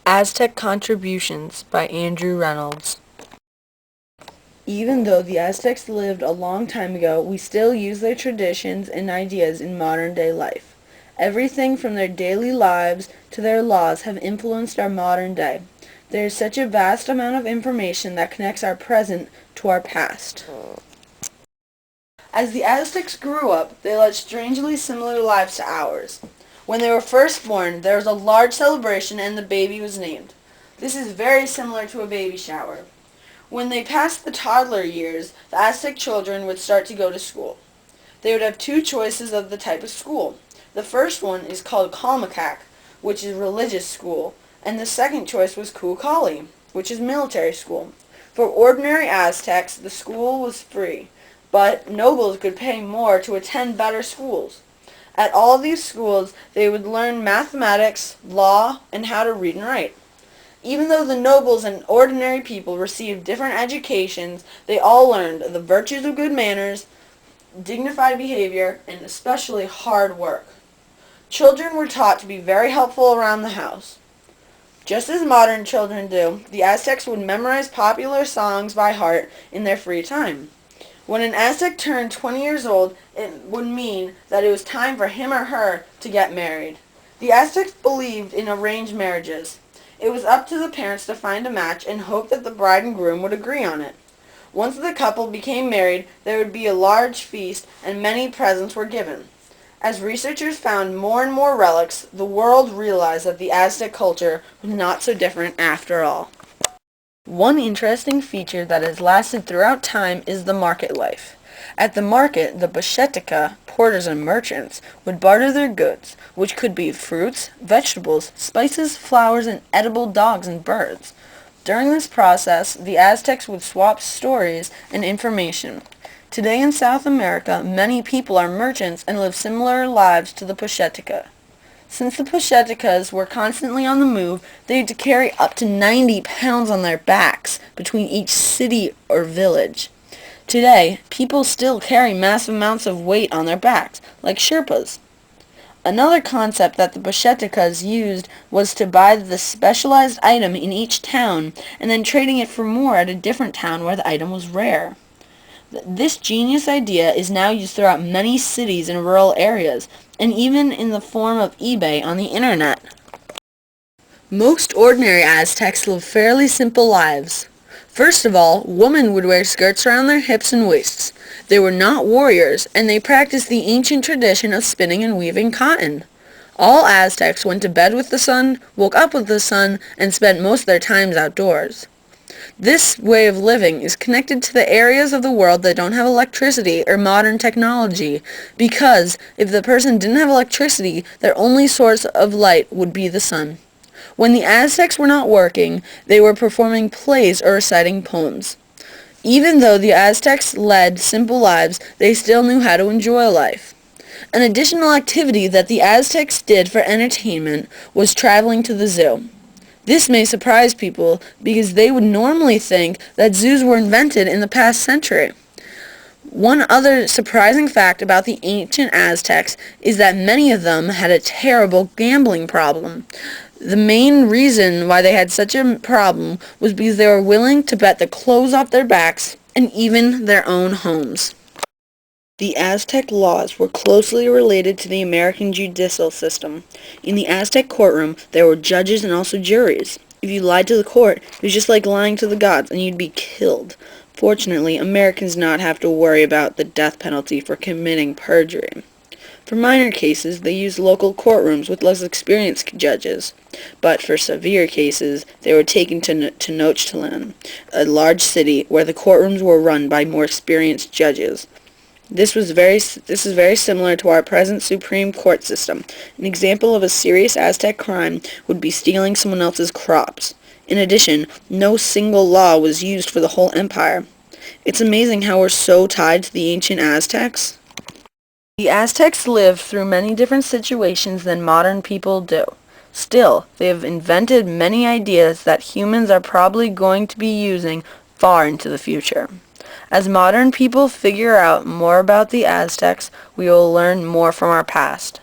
Aztec Contributions by Andrew Reynolds. Even though the Aztecs lived a long time ago, we still use their traditions and ideas in modern-day life. Everything from their daily lives to their laws have influenced our modern day. There is such a vast amount of information that connects our present to our past. As the Aztecs grew up, they led strangely similar lives to ours. When they were first born, there was a large celebration and the baby was named. This is very similar to a baby shower. When they passed the toddler years, the Aztec children would start to go to school. They would have two choices of the type of school. The first one is called Kalmakak, which is religious school, and the second choice was Kuukali, which is military school. For ordinary Aztecs, the school was free, but nobles could pay more to attend better schools. At all these schools, they would learn mathematics, law, and how to read and write. Even though the nobles and ordinary people received different educations, they all learned the virtues of good manners, dignified behavior, and especially hard work. Children were taught to be very helpful around the house. Just as modern children do, the Aztecs would memorize popular songs by heart in their free time. When an Aztec turned 20 years old, it would mean that it was time for him or her to get married. The Aztecs believed in arranged marriages. It was up to the parents to find a match and hope that the bride and groom would agree on it. Once the couple became married, there would be a large feast and many presents were given. As researchers found more and more relics, the world realized that the Aztec culture was not so different after all. One interesting feature that has lasted throughout time is the market life. At the market, the Bashetica, porters and merchants, would barter their goods, which could be fruits, vegetables, spices, flowers, and edible dogs and birds. During this process, the Aztecs would swap stories and information. Today in South America, many people are merchants and live similar lives to the Bashetica. Since the Pusheticas were constantly on the move, they had to carry up to 90 pounds on their backs between each city or village. Today, people still carry massive amounts of weight on their backs, like Sherpas. Another concept that the Pusheticas used was to buy the specialized item in each town and then trading it for more at a different town where the item was rare. This genius idea is now used throughout many cities and rural areas, and even in the form of eBay on the internet. Most ordinary Aztecs lived fairly simple lives. First of all, women would wear skirts around their hips and waists. They were not warriors, and they practiced the ancient tradition of spinning and weaving cotton. All Aztecs went to bed with the sun, woke up with the sun, and spent most of their times outdoors. This way of living is connected to the areas of the world that don't have electricity or modern technology, because if the person didn't have electricity, their only source of light would be the sun. When the Aztecs were not working, they were performing plays or reciting poems. Even though the Aztecs led simple lives, they still knew how to enjoy life. An additional activity that the Aztecs did for entertainment was traveling to the zoo. This may surprise people because they would normally think that zoos were invented in the past century. One other surprising fact about the ancient Aztecs is that many of them had a terrible gambling problem. The main reason why they had such a problem was because they were willing to bet the clothes off their backs and even their own homes. The Aztec laws were closely related to the American judicial system. In the Aztec courtroom, there were judges and also juries. If you lied to the court, it was just like lying to the gods, and you'd be killed. Fortunately, Americans did not have to worry about the death penalty for committing perjury. For minor cases, they used local courtrooms with less experienced judges. But for severe cases, they were taken to Tenochtitlan, a large city where the courtrooms were run by more experienced judges. This is very similar to our present Supreme Court system. An example of a serious Aztec crime would be stealing someone else's crops. In addition, no single law was used for the whole empire. It's amazing how we're so tied to the ancient Aztecs. The Aztecs lived through many different situations than modern people do. Still, they have invented many ideas that humans are probably going to be using far into the future. As modern people figure out more about the Aztecs, we will learn more from our past.